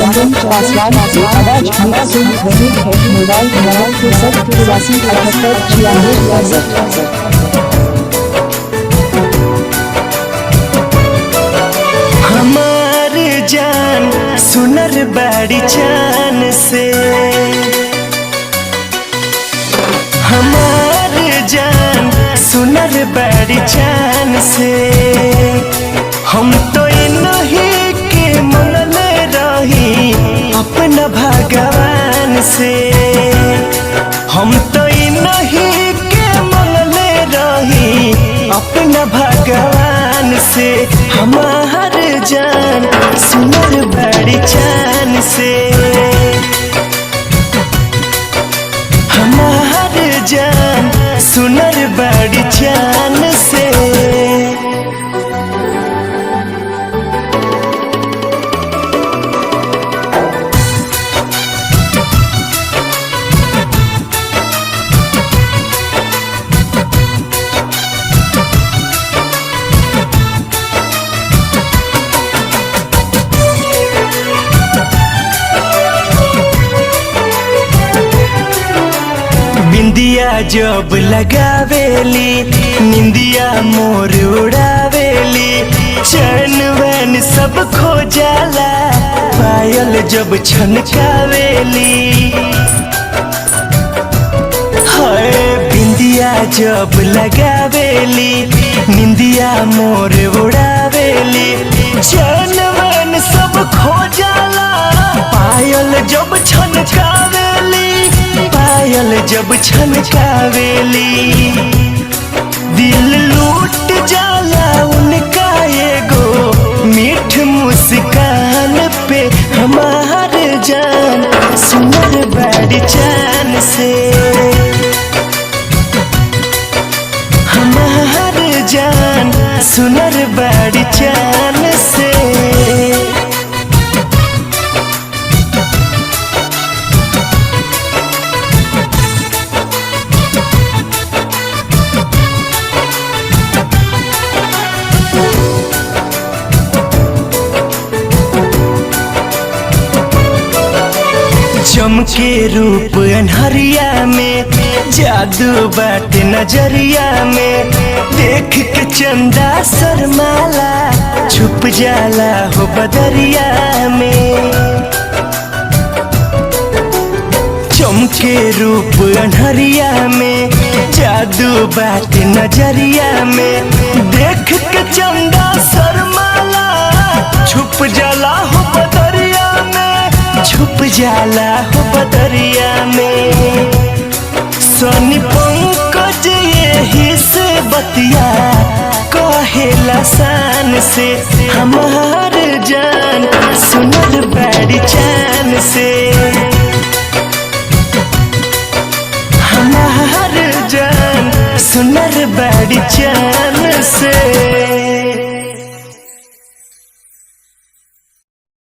चंदन पासवान से आवाज मिक्स सुन रहे हैं। Mobile number 63837896। हमार जान सुनर बाड़ी चान से, हमार जान सुनर बाड़ी चान से, हम तो नहीं के मनल रही अपना भगवान से, हम तो नहीं के मनल रही अपना भगवान से। हमार जान सुनर बड़ी चान से, हमार जान सुनर बड़ी चान से। बिंदिया जब लगावेली निंदिया मोर उड़ावेली, चैन वैन सब खो जाला पायल जब छनकावेली। हाय बिंदिया जब लगावेली निंदिया मोर उड़ावेली, चैन वैन सब खो जाला पायल जब छनकावेली, पायल जब छनकावेली। दिल लूट जाला उनका एगो मीठ मुस्कान पे। हमार जान सुनर बड़ी चान से, हमार जान सुनर बड़ी चान से। चमके रूप अनहरिया में, जादू बाटे नजरिया में, देख के चंदा शर्माला छुप जाला हो बदरिया में। चमके रूप अनहरिया में, जादू बाटे नजरिया में, देख के चंदा शर्माला छुप जाला हो बदरिया में, छुप जाला हो बदरिया में। सोनी पंकज यही से बतिया कहेला शान से, हमार जान सुनर बड़ी चान से, हमार जान सुनर बड़ी चान से।